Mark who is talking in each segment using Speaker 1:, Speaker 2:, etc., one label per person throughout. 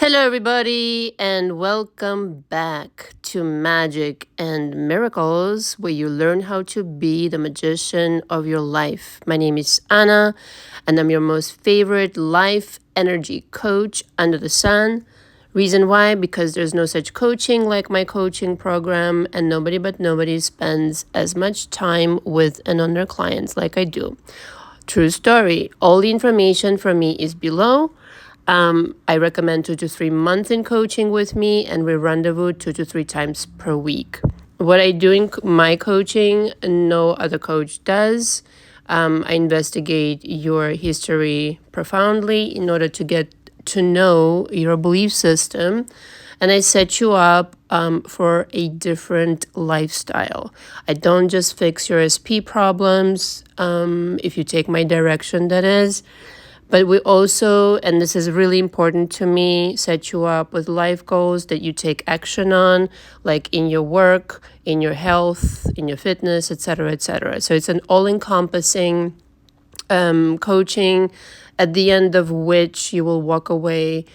Speaker 1: Hello, everybody, and welcome back to Magic and Miracles, where you learn how to be the magician of your life. My name is Anna, and I'm your most favorite life energy coach under the sun. Reason why? Because there's no such coaching like my coaching program, and nobody but nobody spends as much time with and on their clients like I do. True story. All the information from me is below. I recommend 2 to 3 months in coaching with me, and we rendezvous 2 to 3 times per week. What I do in my coaching, no other coach does. I investigate your history profoundly in order to get to know your belief system, and I set you up for a different lifestyle. I don't just fix your SP problems, if you take my direction, that is. But we also, and this is really important to me, set you up with life goals that you take action on, like in your work, in your health, in your fitness, etc., etc. So it's an all-encompassing coaching, at the end of which you will walk away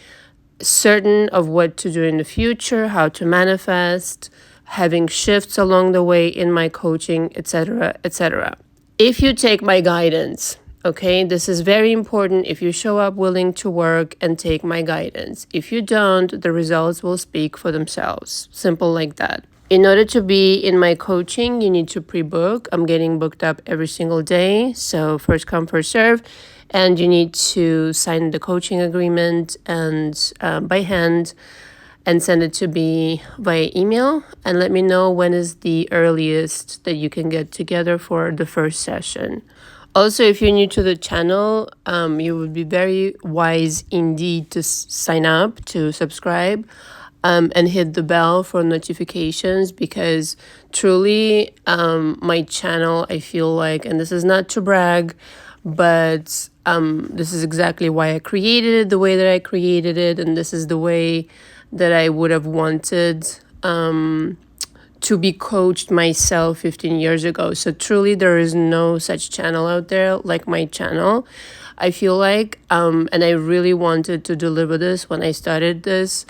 Speaker 1: certain of what to do in the future, how to manifest, having shifts along the way in my coaching, etc., etc. If you take my guidance, okay, this is very important. If you show up willing to work and take my guidance, if you don't, the results will speak for themselves. Simple like that. In order to be in my coaching, you need to pre-book. I'm getting booked up every single day. So first come, first serve. And you need to sign the coaching agreement and by hand and send it to me via email. And let me know when is the earliest that you can get together for the first session. Also, if you're new to the channel, you would be very wise indeed to sign up, to subscribe, and hit the bell for notifications, because truly my channel, I feel like, and this is not to brag, but this is exactly why I created it the way that I created it, and this is the way that I would have wanted to be coached myself 15 years ago. So truly there is no such channel out there like my channel, I feel like, and I really wanted to deliver this when I started this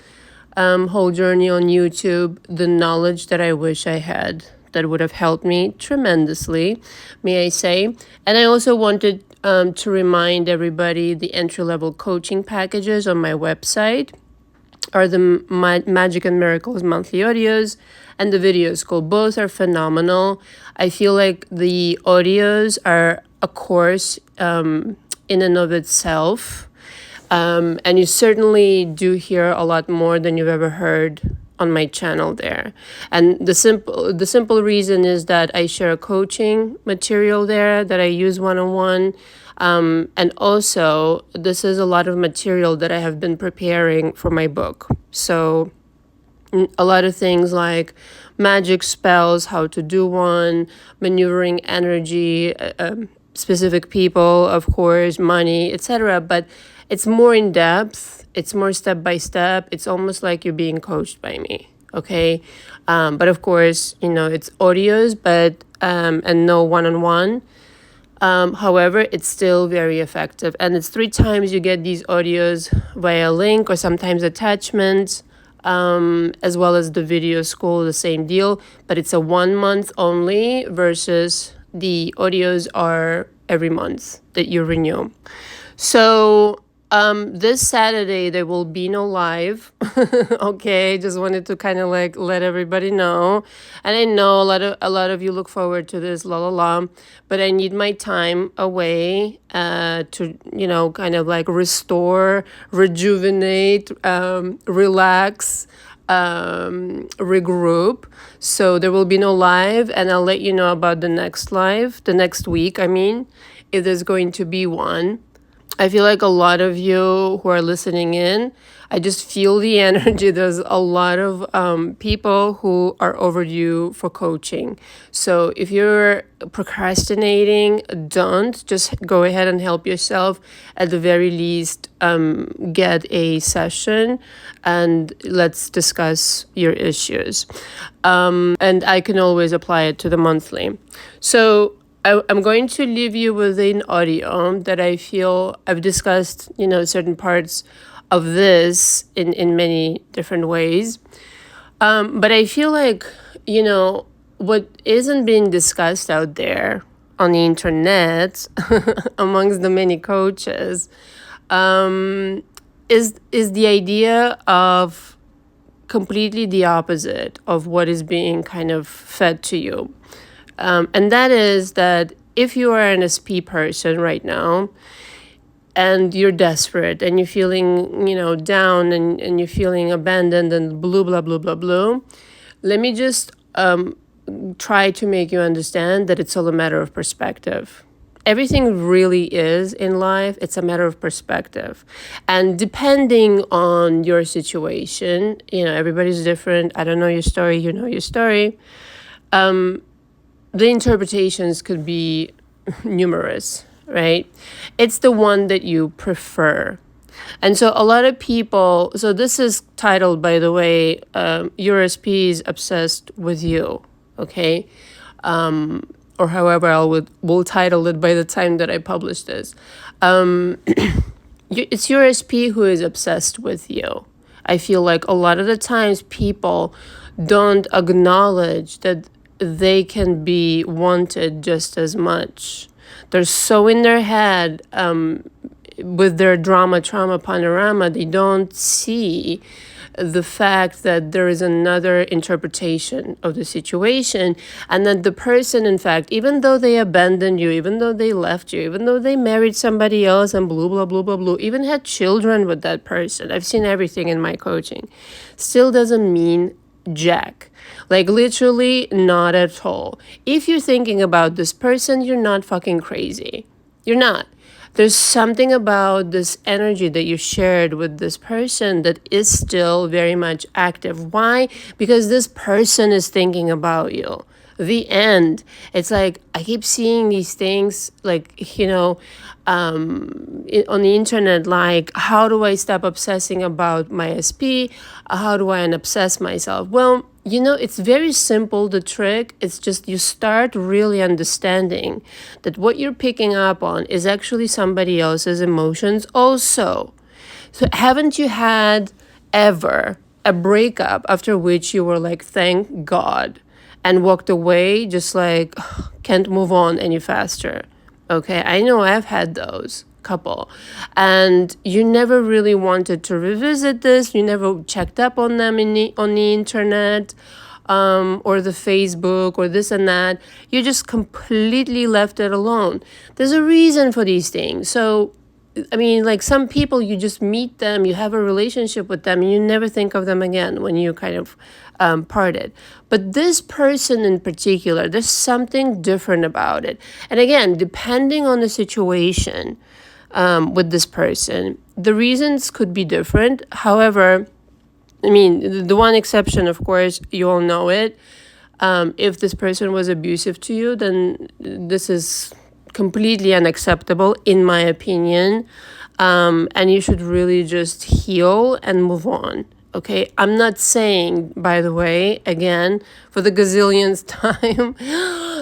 Speaker 1: whole journey on YouTube, the knowledge that I wish I had that would have helped me tremendously, may I say. And I also wanted to remind everybody the entry-level coaching packages on my website are the Magic and Miracles monthly audios and the video school. Both are phenomenal. I feel like the audios are a course in and of itself. And you certainly do hear a lot more than you've ever heard on my channel there. And the simple reason is that I share coaching material there that I use one-on-one. And also, this is a lot of material that I have been preparing for my book. So a lot of things like magic spells, how to do one, maneuvering energy, specific people, of course, money, etc. But it's more in depth. It's more step by step. It's almost like you're being coached by me. Okay. But of course, it's audios, but and no one-on-one. However, it's still very effective. And it's 3 times you get these audios via link or sometimes attachments, as well as the video school, the same deal. But it's a 1 month only versus the audios are every month that you renew. So this Saturday there will be no live. Okay, just wanted to kind of like let everybody know. And I know a lot of you look forward to this, but I need my time away to kind of like restore, rejuvenate, relax, regroup. So there will be no live, and I'll let you know about the next live, the next week, if there's going to be one. I feel like a lot of you who are listening in, I just feel the energy. There's a lot of people who are overdue for coaching. So if you're procrastinating, don't. Just go ahead and help yourself. At the very least, get a session and let's discuss your issues. And I can always apply it to the monthly. So I'm going to leave you with an audio that I feel I've discussed, certain parts of this in many different ways. But I feel like, what isn't being discussed out there on the internet amongst the many coaches, is the idea of completely the opposite of what is being kind of fed to you. And that is that if you are an SP person right now and you're desperate and you're feeling, down and you're feeling abandoned and blah, blah, blah, blah, let me just try to make you understand that it's all a matter of perspective. Everything really is in life, it's a matter of perspective. And depending on your situation, everybody's different. I don't know your story, you know your story. The interpretations could be numerous, right? It's the one that you prefer. And so a lot of people, so this is titled, by the way, Your SP is Obsessed with You, okay? Or however we'll title it by the time that I publish this. It's your SP who is obsessed with you. I feel like a lot of the times people don't acknowledge that they can be wanted just as much. They're so in their head with their trauma panorama, they don't see the fact that there is another interpretation of the situation, and that the person, in fact, even though they abandoned you, even though they left you, even though they married somebody else and blah, blah, blah, blah, blah, even had children with that person, I've seen everything in my coaching, still doesn't mean jack. Like literally not at all. If you're thinking about this person, you're not fucking crazy. You're not. There's something about this energy that you shared with this person that is still very much active. Why? Because this person is thinking about you. The end. It's like I keep seeing these things like, on the internet, like, how do I stop obsessing about my SP? How do I unobsess myself? Well, it's very simple, the trick. It's just you start really understanding that what you're picking up on is actually somebody else's emotions also. So haven't you had ever a breakup after which you were like, thank God, and walked away just like, can't move on any faster? Okay, I know I've had those couple, and you never really wanted to revisit this. You never checked up on them on the internet, or the Facebook or this and that. You just completely left it alone. There's a reason for these things. So, I mean, like some people, you just meet them, you have a relationship with them, and you never think of them again when you kind of parted. But this person in particular, there's something different about it. And again, depending on the situation with this person, the reasons could be different. However, I mean, the one exception, of course, you all know it. If this person was abusive to you, then this is completely unacceptable, in my opinion. And you should really just heal and move on. Okay, I'm not saying, by the way, again, for the gazillionth time,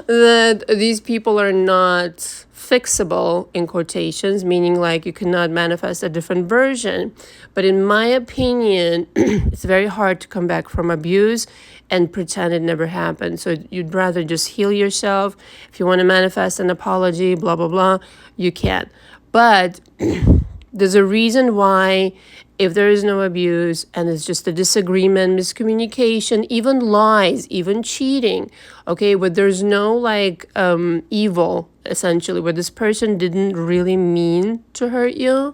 Speaker 1: that these people are not fixable, in quotations, meaning like you cannot manifest a different version. But in my opinion, it's very hard to come back from abuse and pretend it never happened. So you'd rather just heal yourself. If you want to manifest an apology, blah, blah, blah, you can. But there's a reason why, if there is no abuse and it's just a disagreement, miscommunication, even lies, even cheating, okay, where there's no like evil, essentially, where this person didn't really mean to hurt you,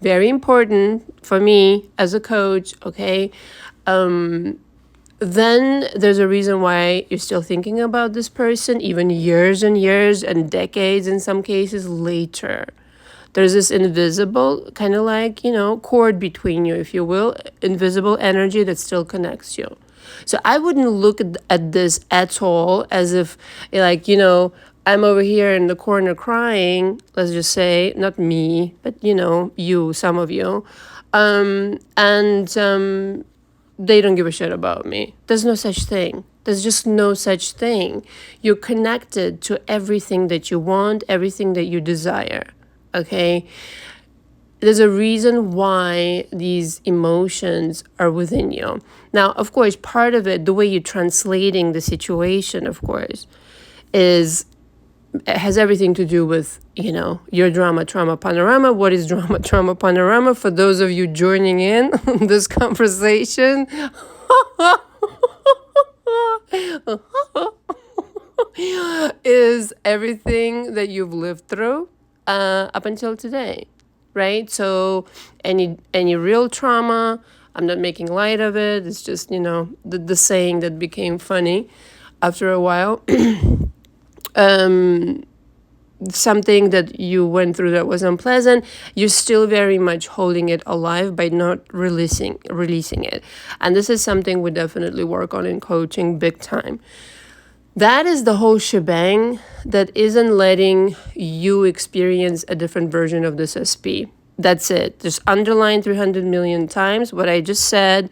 Speaker 1: very important for me as a coach, okay, then there's a reason why you're still thinking about this person, even years and years and decades in some cases later. There's this invisible kind of like, cord between you, if you will, invisible energy that still connects you. So I wouldn't look at this at all as if like, I'm over here in the corner crying, let's just say, not me, but, you, some of you, and they don't give a shit about me. There's no such thing. There's just no such thing. You're connected to everything that you want, everything that you desire. Okay, There's a reason why these emotions are within you. Now, of course, part of it, the way you're translating the situation, of course, is it has everything to do with, your drama trauma panorama. What is drama trauma panorama? For those of you joining in this conversation, is everything that you've lived through up until today, right? So any real trauma, I'm not making light of it. It's just, the saying that became funny after a while. Something that you went through that was unpleasant, you're still very much holding it alive by not releasing it. And this is something we definitely work on in coaching big time. That is the whole shebang that isn't letting you experience a different version of this SP. That's it. Just underline 300 million times what I just said.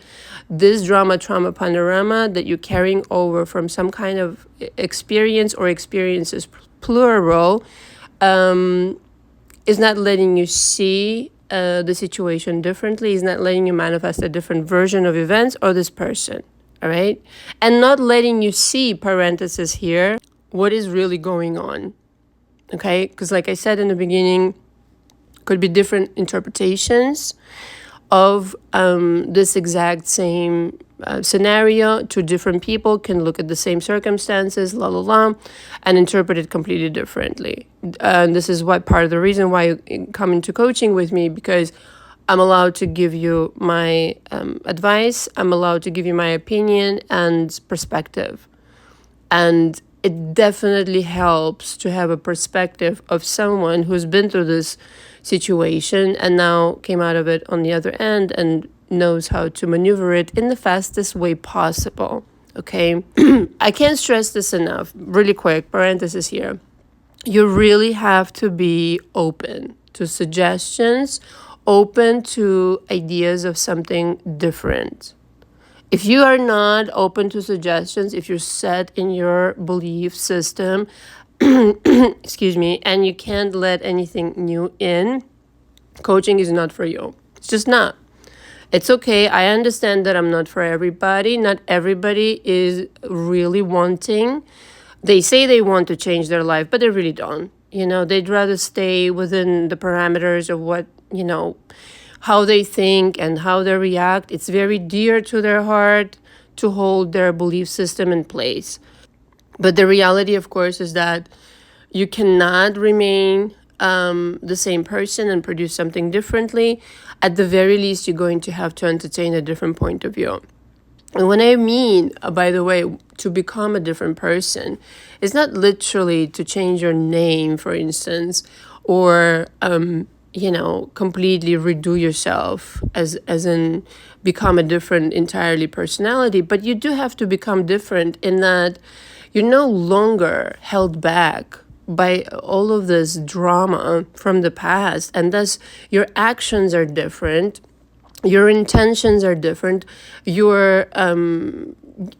Speaker 1: This drama trauma panorama that you're carrying over from some kind of experience or experiences plural is not letting you see the situation differently, is not letting you manifest a different version of events or this person, all right? And not letting you see, parenthesis here, what is really going on, okay? Because like I said in the beginning, could be different interpretations of this exact same scenario. Two different people can look at the same circumstances, and interpret it completely differently. And this is what part of the reason why you come into coaching with me, because I'm allowed to give you my advice. I'm allowed to give you my opinion and perspective. And it definitely helps to have a perspective of someone who's been through this situation and now came out of it on the other end and knows how to maneuver it in the fastest way possible. Okay. I can't stress this enough. Really quick, parenthesis here. You really have to be open to suggestions, open to ideas of something different. If you are not open to suggestions, if you're set in your belief system, excuse me, and you can't let anything new in, coaching is not for you. It's just not. It's okay. I understand that I'm not for everybody. Not everybody is really wanting. They say they want to change their life, but they really don't. They'd rather stay within the parameters of what, how they think and how they react. It's very dear to their heart to hold their belief system in place. But the reality, of course, is that you cannot remain the same person and produce something differently. At the very least, you're going to have to entertain a different point of view. And when I mean, by the way, to become a different person, it's not literally to change your name, for instance, or completely redo yourself as in become a different entirely personality. But you do have to become different in that you're no longer held back by all of this drama from the past, and thus your actions are different, your intentions are different, your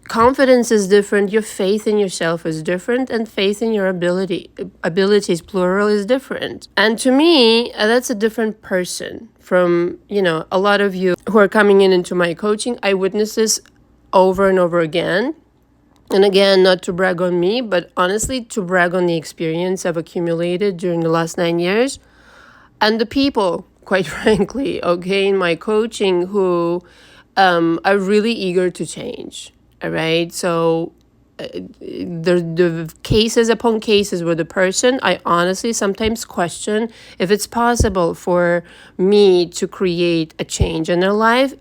Speaker 1: confidence is different, your faith in yourself is different, and faith in your abilities, plural, is different. And to me, that's a different person from, a lot of you who are coming into my coaching. I witness this over and over again. And again, not to brag on me, but honestly, to brag on the experience I've accumulated during the last 9 years. And the people, quite frankly, okay, in my coaching who are really eager to change, all right? So the cases upon cases with the person, I honestly sometimes question if it's possible for me to create a change in their life.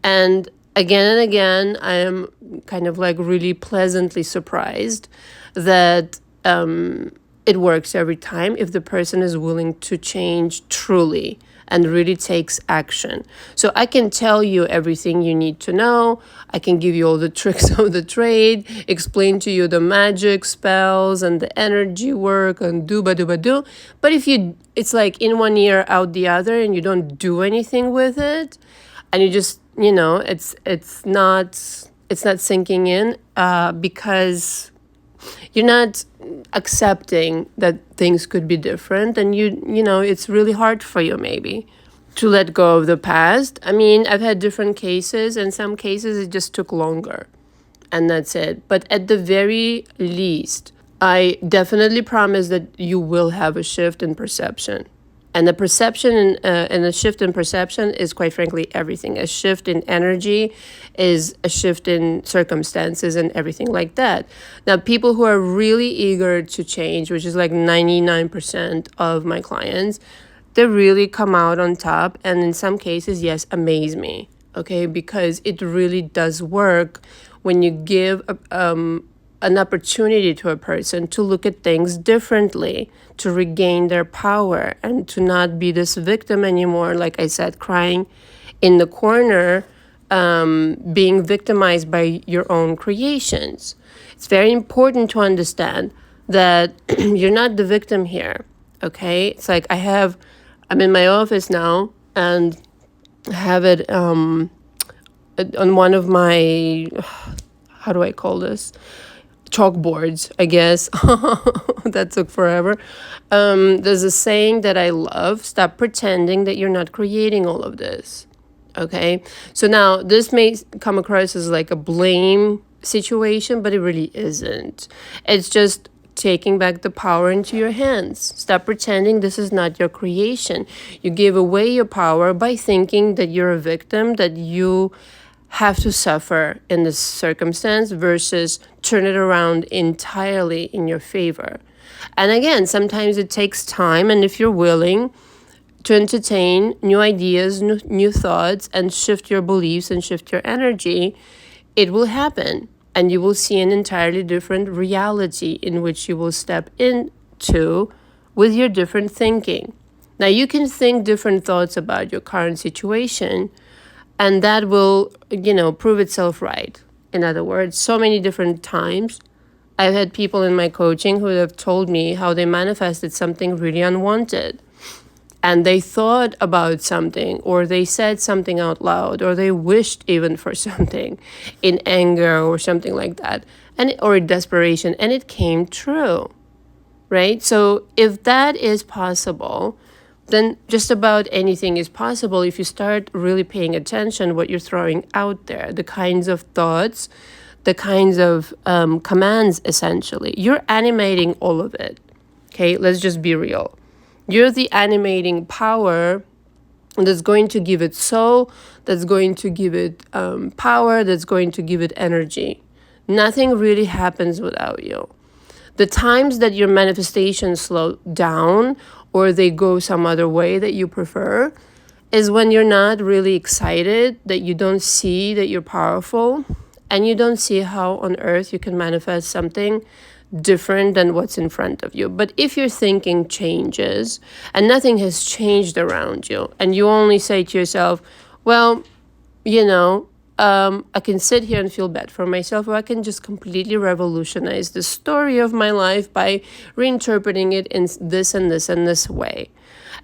Speaker 1: And again, I am kind of like really pleasantly surprised that it works every time if the person is willing to change truly and really takes action. So I can tell you everything you need to know. I can give you all the tricks of the trade, explain to you the magic spells and the energy work and do. But if it's like in one ear, out the other, and you don't do anything with it, and you just, it's not sinking in because you're not accepting that things could be different, and you know, it's really hard for you maybe to let go of the past. I mean, I've had different cases, and some cases it just took longer, and that's it. But at the very least, I definitely promise that you will have a shift in perception. And the perception and a shift in perception is, quite frankly, everything. A shift in energy is a shift in circumstances and everything like that. Now, people who are really eager to change, which is like 99% of my clients, they really come out on top. And in some cases, yes, amaze me. Okay, because it really does work when you give an opportunity to a person to look at things differently, to regain their power, and to not be this victim anymore, like I said, crying in the corner, being victimized by your own creations. It's very important to understand that you're not the victim here, okay? It's like I'm in my office now, and I have it on one of my, how do I call this? Chalkboards, I guess. That took forever. There's a saying that I love: stop pretending that you're not creating all of this. Okay, so now this may come across as like a blame situation, but it really isn't. It's just taking back the power into your hands. Stop pretending this is not your creation. You give away your power by thinking that you're a victim, that you have to suffer in this circumstance, versus turn it around entirely in your favor. And again, sometimes it takes time, and if you're willing to entertain new ideas, new thoughts, and shift your beliefs and shift your energy, it will happen. And you will see an entirely different reality in which you will step into with your different thinking. Now, you can think different thoughts about your current situation, and that will, prove itself right. In other words, so many different times, I've had people in my coaching who have told me how they manifested something really unwanted. And they thought about something, or they said something out loud, or they wished even for something in anger or something like that, or desperation, and it came true, right? So if that is possible, then just about anything is possible if you start really paying attention what you're throwing out there, the kinds of thoughts, the kinds of commands, essentially. You're animating all of it, okay? Let's just be real. You're the animating power that's going to give it soul, that's going to give it power, that's going to give it energy. Nothing really happens without you. The times that your manifestations slow down or they go some other way that you prefer is when you're not really excited, that you don't see that you're powerful, and you don't see how on earth you can manifest something different than what's in front of you. But if your thinking changes and nothing has changed around you, and you only say to yourself, well, I can sit here and feel bad for myself, or I can just completely revolutionize the story of my life by reinterpreting it in this and this and this way.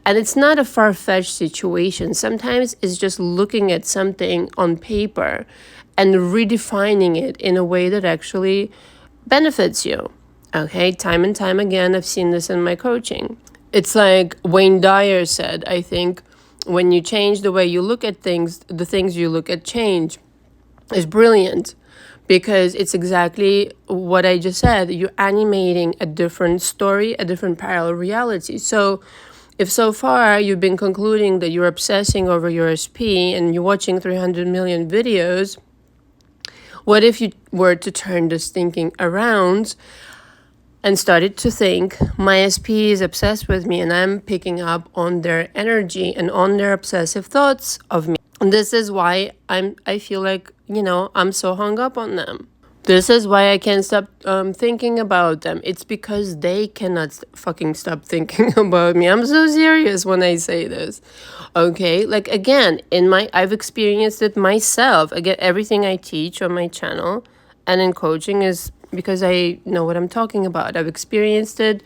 Speaker 1: And it's not a far-fetched situation. Sometimes it's just looking at something on paper and redefining it in a way that actually benefits you. Okay, time and time again, I've seen this in my coaching. It's like Wayne Dyer said, I think, when you change the way you look at things, the things you look at change. Is brilliant, because it's exactly what I just said. You're animating a different story, a different parallel reality. So if so far you've been concluding that you're obsessing over your SP and you're watching 300 million videos, what if you were to turn this thinking around and started to think, my SP is obsessed with me and I'm picking up on their energy and on their obsessive thoughts of me. And this is why I feel like, I'm so hung up on them. This is why I can't stop thinking about them. It's because they cannot fucking stop thinking about me. I'm so serious when I say this. Okay, like again, I've experienced it myself. Again, everything I teach on my channel and in coaching is because I know what I'm talking about. I've experienced it,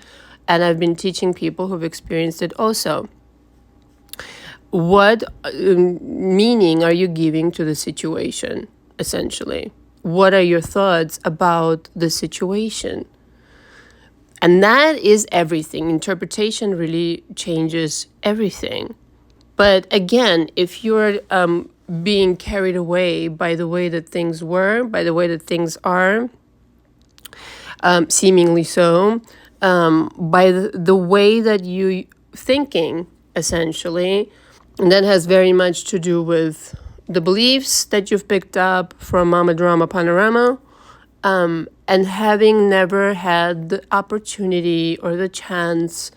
Speaker 1: and I've been teaching people who've experienced it also. What meaning are you giving to the situation, essentially? What are your thoughts about the situation? And that is everything. Interpretation really changes everything. But again, if you're being carried away by the way that things were, by the way that things are, seemingly so, by the way that you thinking, essentially, and that has very much to do with the beliefs that you've picked up from Mama Drama Panorama, and having never had the opportunity or the chance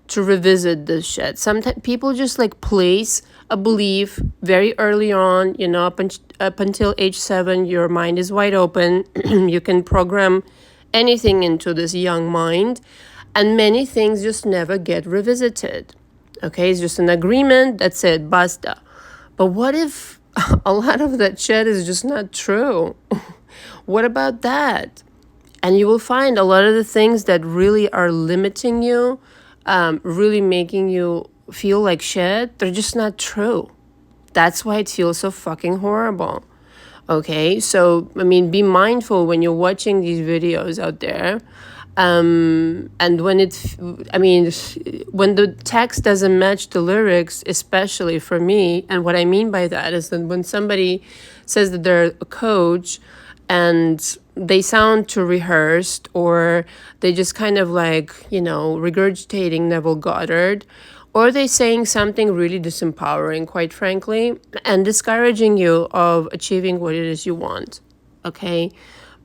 Speaker 1: to revisit this shit. Sometimes people just like place a belief very early on, up until age 7, your mind is wide open. You can program anything into this young mind, and many things just never get revisited. Okay, it's just an agreement, that's it, basta. But what if a lot of that shit is just not true? What about that? And you will find a lot of the things that really are limiting you, really making you feel like shit, they're just not true. That's why it feels so fucking horrible. Okay, so, be mindful when you're watching these videos out there. And when when the text doesn't match the lyrics, especially for me, and what I mean by that is that when somebody says that they're a coach and they sound too rehearsed, or they just kind of like, regurgitating Neville Goddard, or they're saying something really disempowering, quite frankly, and discouraging you of achieving what it is you want. Okay?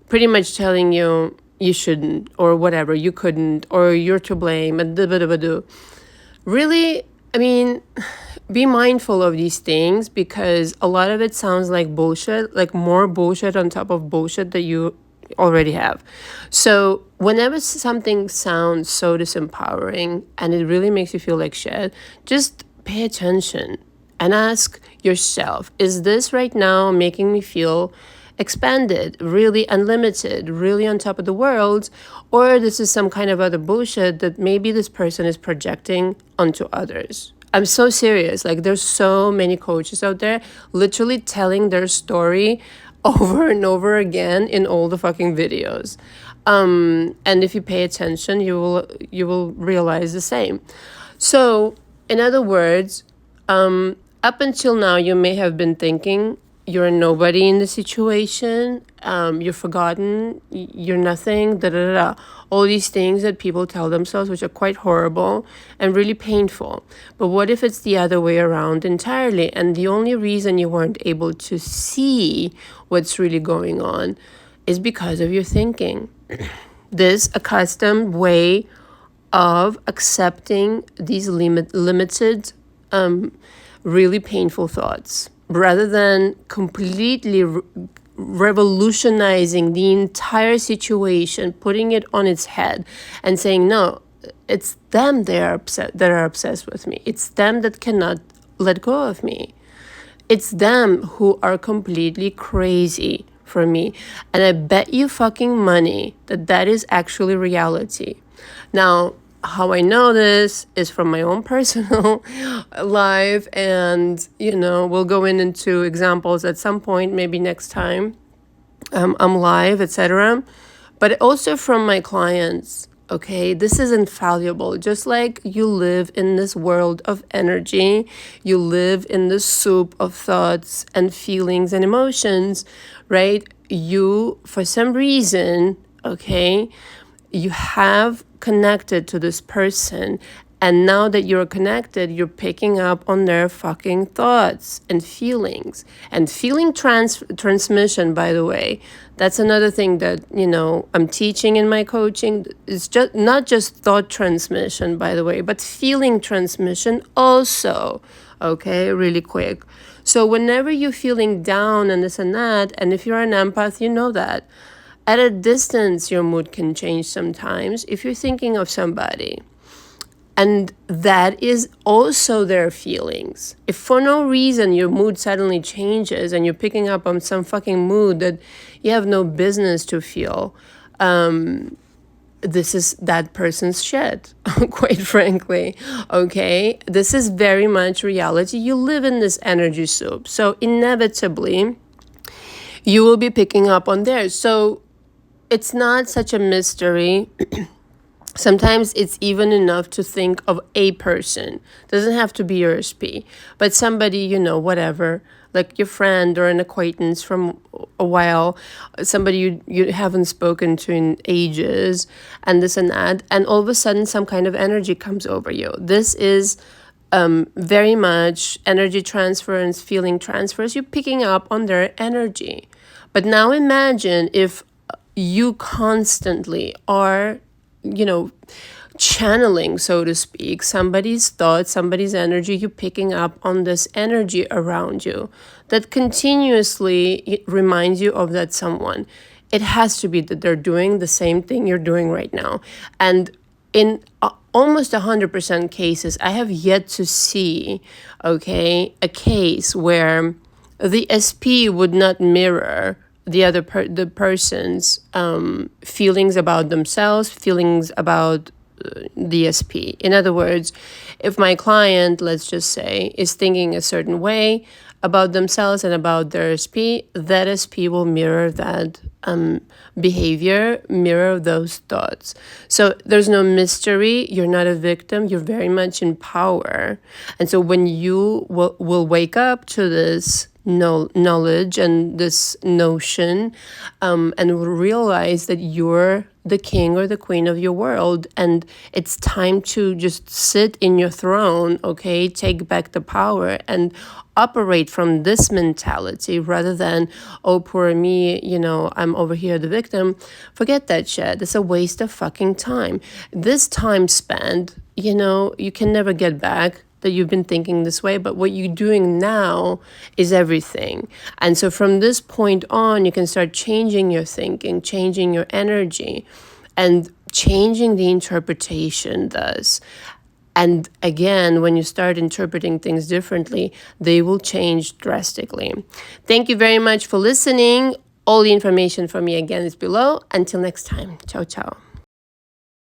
Speaker 1: Pretty much telling you shouldn't, or whatever, you couldn't, or you're to blame, and really, be mindful of these things, because a lot of it sounds like bullshit, like more bullshit on top of bullshit that you already have. So whenever something sounds so disempowering and it really makes you feel like shit, just pay attention and ask yourself, is this right now making me feel expanded, really unlimited, really on top of the world, or this is some kind of other bullshit that maybe this person is projecting onto others? I'm so serious. Like, there's so many coaches out there literally telling their story over and over again in all the fucking videos. And if you pay attention, you will realize the same. So, in other words, up until now, you may have been thinking you're a nobody in the situation, you're forgotten, you're nothing, all these things that people tell themselves, which are quite horrible and really painful. But what if it's the other way around entirely, and the only reason you weren't able to see what's really going on is because of your thinking? This accustomed way of accepting these limited, really painful thoughts, rather than completely revolutionizing the entire situation, putting it on its head and saying, no, it's them that are obsessed with me. It's them that cannot let go of me. It's them who are completely crazy for me. And I bet you fucking money that is actually reality. Now, how I know this is from my own personal life, and we'll go into examples at some point, maybe next time I'm live, etc. But also from my clients. Okay, this is infallible. Just like you live in this world of energy, you live in this soup of thoughts and feelings and emotions, right? You, for some reason, okay, you have connected to this person, and now that you're connected, you're picking up on their fucking thoughts and feelings. And feeling transmission, by the way, that's another thing that I'm teaching in my coaching. It's just not just thought transmission, by the way, but feeling transmission also. Okay, really quick. So whenever you're feeling down and this and that, and if you're an empath, you know that at a distance, your mood can change sometimes if you're thinking of somebody. And that is also their feelings. If for no reason your mood suddenly changes and you're picking up on some fucking mood that you have no business to feel, this is that person's shit, quite frankly, okay? This is very much reality. You live in this energy soup. So inevitably, you will be picking up on theirs. So it's not such a mystery Sometimes it's even enough to think of a person. Doesn't have to be your SP, but somebody, whatever, like your friend or an acquaintance from a while, somebody you haven't spoken to in ages, and this and that, and all of a sudden some kind of energy comes over you. This is very much energy transference, feeling transfers. You're picking up on their energy. But now imagine if you constantly are, channeling, so to speak, somebody's thoughts, somebody's energy. You're picking up on this energy around you that continuously reminds you of that someone. It has to be that they're doing the same thing you're doing right now. And in almost 100% cases, I have yet to see, a case where the SP would not mirror the person's feelings about themselves, feelings about the SP. In other words, if my client, let's just say, is thinking a certain way about themselves and about their SP, that SP will mirror that behavior, mirror those thoughts. So there's no mystery. You're not a victim. You're very much in power. And so when you will wake up to this knowledge and this notion, and realize that you're the king or the queen of your world, and it's time to just sit in your throne, okay? Take back the power and operate from this mentality rather than, oh, poor me, I'm over here the victim. Forget that shit. It's a waste of fucking time. This time spent, you can never get back that you've been thinking this way, but what you're doing now is everything. And so from this point on, you can start changing your thinking, changing your energy, and changing the interpretation thus. And again, when you start interpreting things differently, they will change drastically. Thank you very much for listening. All the information from me again is below. Until next time, ciao, ciao.